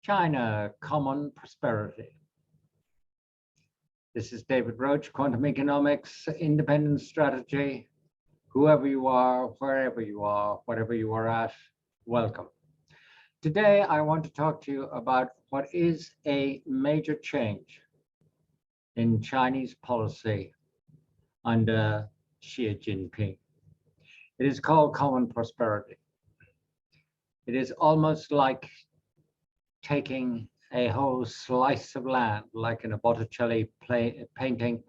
China, common prosperity. This is David Roach, Quantum Economics, Independent Strategy. Whoever you are, wherever you are, whatever you are at, welcome. Today, I want to talk to you about what is a major change in Chinese policy under Xi Jinping. It is called common prosperity. It is almost like taking a whole slice of land, like in a Botticelli painting,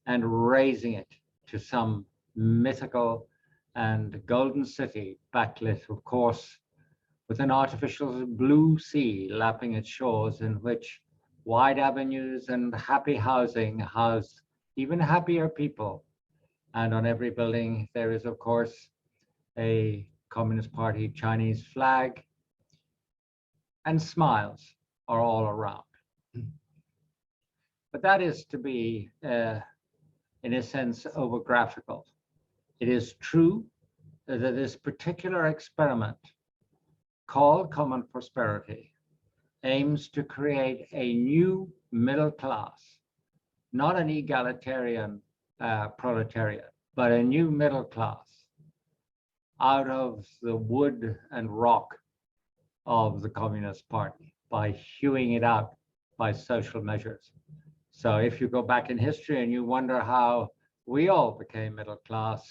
and raising it to some mythical and golden city, backlit, of course, with an artificial blue sea lapping its shores, in which wide avenues and happy housing house even happier people. And on every building, there is, of course, a Communist Party Chinese flag, and smiles are all around. But that is to be, in a sense, over-graphical. It is true that this particular experiment, called common prosperity, aims to create a new middle class, not an egalitarian proletariat, but a new middle class out of the wood and rock of the Communist Party by hewing it out by social measures. So if you go back in history and you wonder how we all became middle class,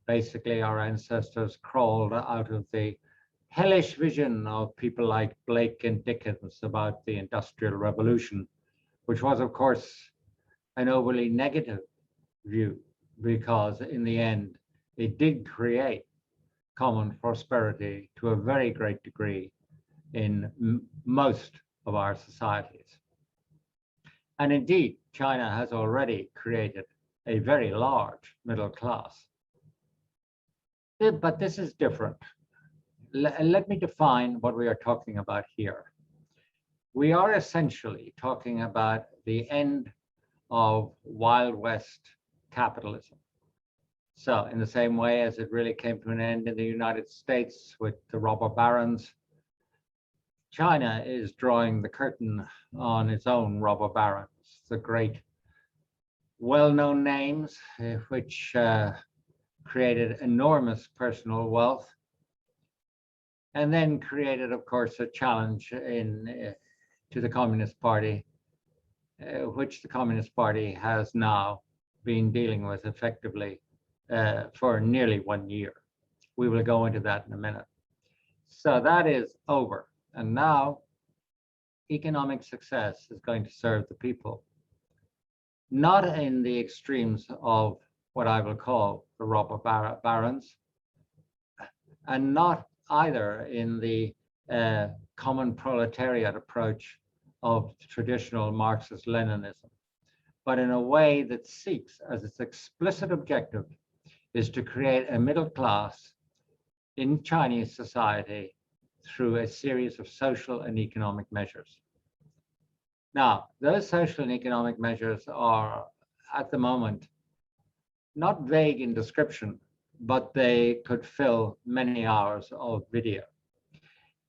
basically our ancestors crawled out of the hellish vision of people like Blake and Dickens about the Industrial Revolution, which was, of course, an overly negative view, because in the end, it did create common prosperity to a very great degree in most of our societies. And indeed, China has already created a very large middle class. But this is different. Let me define what we are talking about here. We are essentially talking about the end of Wild West capitalism. So in the same way as it really came to an end in the United States with the robber barons, China is drawing the curtain on its own robber barons, the great well-known names which created enormous personal wealth, and then created, of course, a challenge to the Communist Party, which the Communist Party has now been dealing with effectively for nearly 1 year. We will go into that in a minute. So that is over. And now economic success is going to serve the people, not in the extremes of what I will call the robber barons, and not either in the common proletariat approach of traditional Marxist-Leninism, but in a way that seeks as its explicit objective is to create a middle class in Chinese society through a series of social and economic measures. Now, those social and economic measures are, at the moment, not vague in description, but they could fill many hours of video.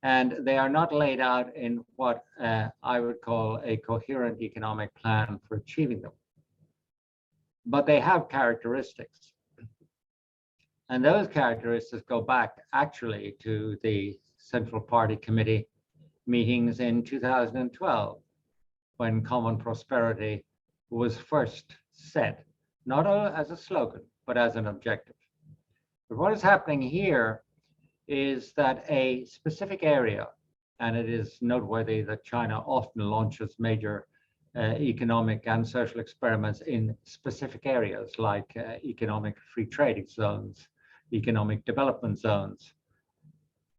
And they are not laid out in what I would call a coherent economic plan for achieving them. But they have characteristics. And those characteristics go back actually to the Central Party Committee meetings in 2012, when common prosperity was first set, not as a slogan, but as an objective. But what is happening here is that a specific area, and it is noteworthy that China often launches major economic and social experiments in specific areas like economic free trading zones, economic development zones.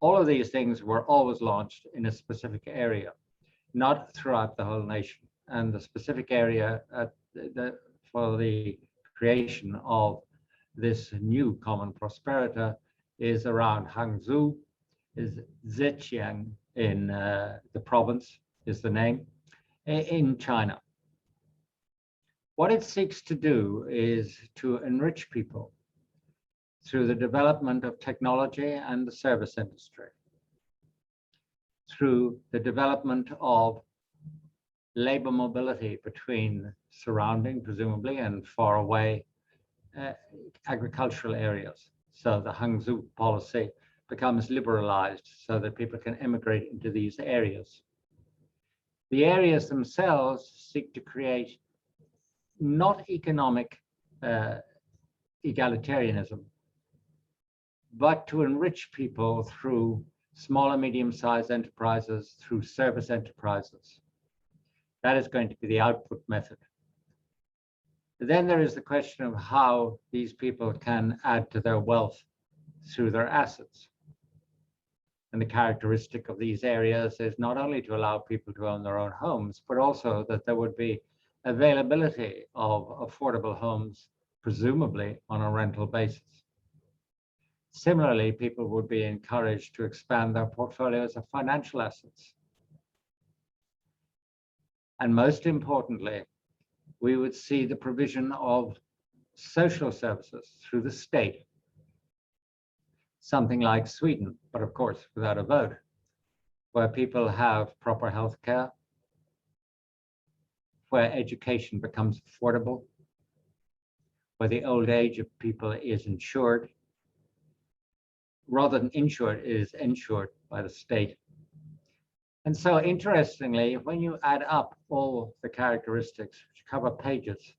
All of these things were always launched in a specific area, not throughout the whole nation. And the specific area for the creation of this new common prosperity is around Hangzhou, is Zhejiang in the province is the name, in China. What it seeks to do is to enrich people through the development of technology and the service industry, through the development of labor mobility between surrounding, presumably, and far away agricultural areas. So the Hangzhou policy becomes liberalized so that people can immigrate into these areas. The areas themselves seek to create not economic egalitarianism, but to enrich people through small and medium-sized enterprises, through service enterprises. That is going to be the output method. Then there is the question of how these people can add to their wealth through their assets. And the characteristic of these areas is not only to allow people to own their own homes, but also that there would be availability of affordable homes, presumably on a rental basis. Similarly, people would be encouraged to expand their portfolios of financial assets. And most importantly, we would see the provision of social services through the state, something like Sweden, but of course without a vote, where people have proper health care, where education becomes affordable, where the old age of people is insured, rather than insured, it is insured by the state. And so interestingly, when you add up all the characteristics which cover pages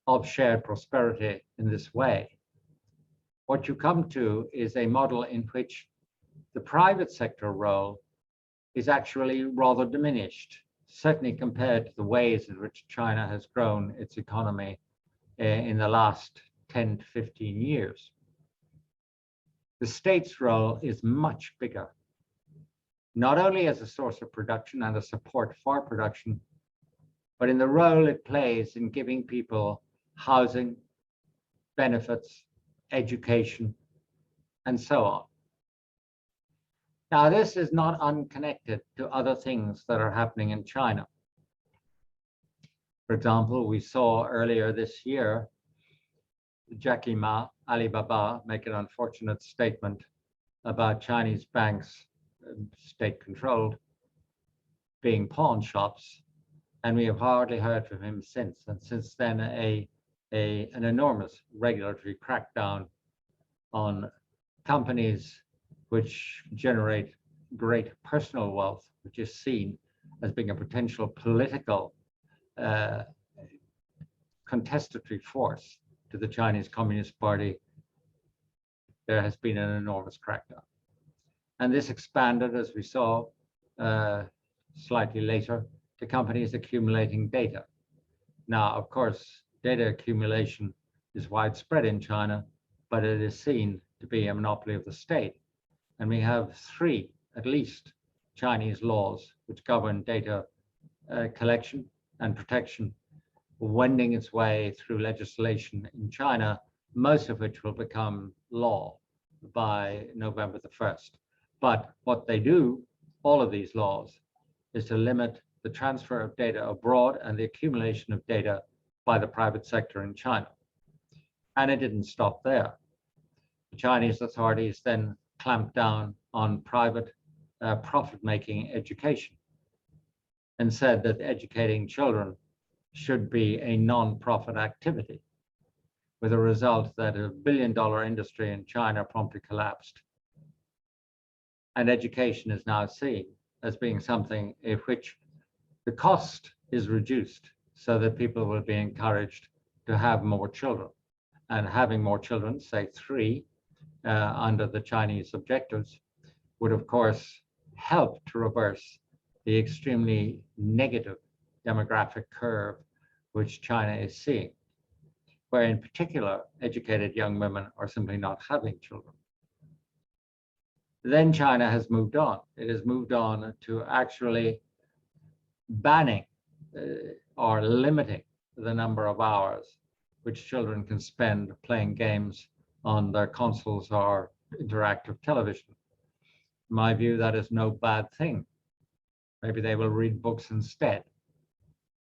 of shared prosperity in this way, what you come to is a model in which the private sector role is actually rather diminished, certainly compared to the ways in which China has grown its economy in the last 10 to 15 years. The state's role is much bigger, not only as a source of production and a support for production, but in the role it plays in giving people housing, benefits, education, and so on. Now, this is not unconnected to other things that are happening in China. For example, we saw earlier this year, Jack Ma, Alibaba, make an unfortunate statement about Chinese banks, state-controlled, being pawn shops, and we have hardly heard from him since. And since then, an enormous regulatory crackdown on companies which generate great personal wealth, which is seen as being a potential political contestatory force to the Chinese Communist Party. There has been an enormous crackdown. And this expanded, as we saw slightly later, to companies accumulating data. Now, of course, data accumulation is widespread in China, but it is seen to be a monopoly of the state. And we have three, at least, Chinese laws which govern data collection and protection, wending its way through legislation in China, most of which will become law by November the 1st. But what they do, all of these laws, is to limit the transfer of data abroad and the accumulation of data by the private sector in China. And it didn't stop there. The Chinese authorities then clamped down on private profit-making education and said that educating children should be a non-profit activity, with a result that a billion-dollar industry in China promptly collapsed. And education is now seen as being something in which the cost is reduced so that people will be encouraged to have more children. And having more children, say 3, under the Chinese objectives, would of course help to reverse the extremely negative demographic curve which China is seeing, where in particular educated young women are simply not having children. Then China has moved on. It has moved on to actually banning or limiting the number of hours which children can spend playing games on their consoles or interactive television. In my view, that is no bad thing. Maybe they will read books instead.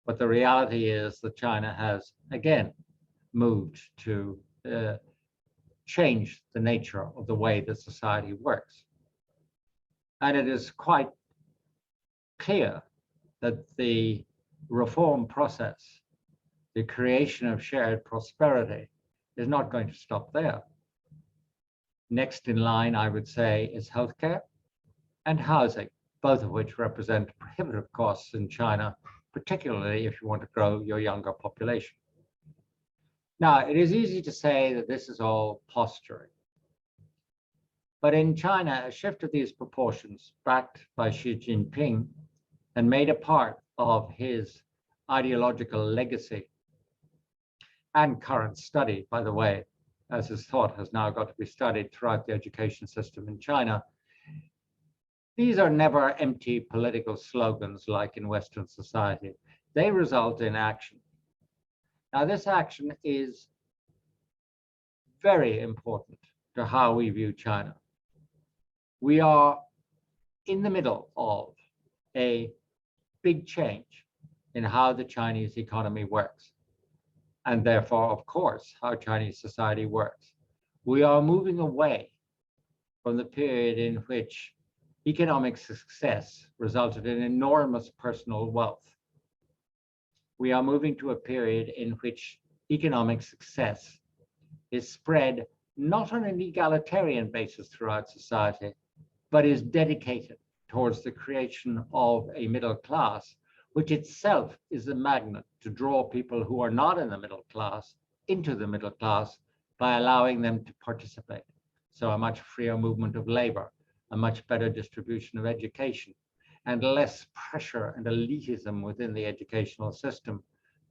But the reality is that China has, again, moved to change the nature of the way that society works. And it is quite clear that the reform process, the creation of shared prosperity, is not going to stop there. Next in line, I would say, is healthcare and housing, both of which represent prohibitive costs in China, particularly if you want to grow your younger population. Now, it is easy to say that this is all posturing. But in China, a shift of these proportions, backed by Xi Jinping and made a part of his ideological legacy and current study, by the way, as his thought has now got to be studied throughout the education system in China. These are never empty political slogans like in Western society. They result in action. Now, this action is very important to how we view China. We are in the middle of a big change in how the Chinese economy works, and therefore, of course, how Chinese society works. We are moving away from the period in which economic success resulted in enormous personal wealth. We are moving to a period in which economic success is spread not on an egalitarian basis throughout society, but is dedicated towards the creation of a middle class, which itself is a magnet to draw people who are not in the middle class into the middle class by allowing them to participate. So a much freer movement of labor, a much better distribution of education, and less pressure and elitism within the educational system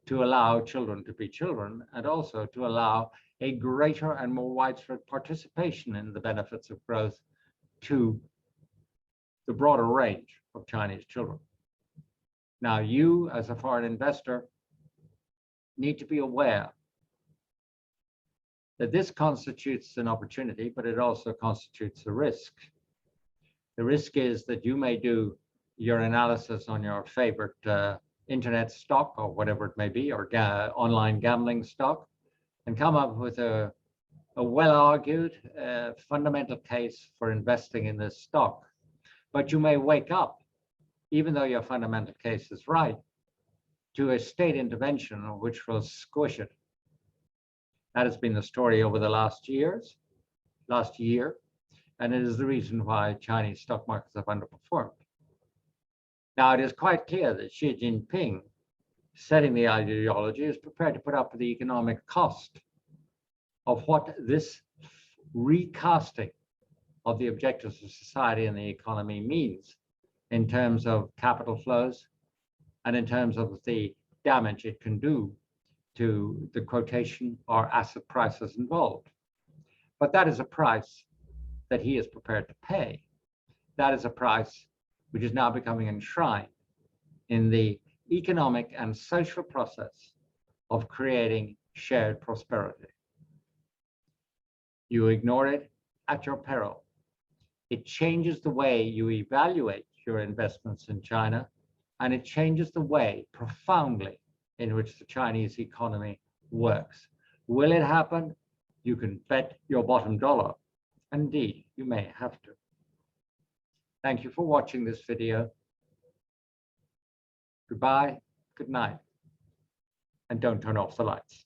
to allow children to be children, and also to allow a greater and more widespread participation in the benefits of growth to the broader range of Chinese children. Now, you as a foreign investor need to be aware that this constitutes an opportunity, but it also constitutes a risk. The risk is that you may do your analysis on your favorite internet stock or whatever it may be, or online gambling stock, and come up with a well-argued fundamental case for investing in this stock. But you may wake up, even though your fundamental case is right, to a state intervention which will squish it. That has been the story over the last year, and it is the reason why Chinese stock markets have underperformed. Now, it is quite clear that Xi Jinping, setting the ideology, is prepared to put up with the economic cost of what this recasting of the objectives of society and the economy means in terms of capital flows and in terms of the damage it can do to the quotation or asset prices involved. But that is a price that he is prepared to pay. That is a price which is now becoming enshrined in the economic and social process of creating shared prosperity. You ignore it at your peril. It changes the way you evaluate your investments in China, and it changes the way profoundly in which the Chinese economy works. Will it happen? You can bet your bottom dollar. Indeed, you may have to. Thank you for watching this video. Goodbye, good night, and don't turn off the lights.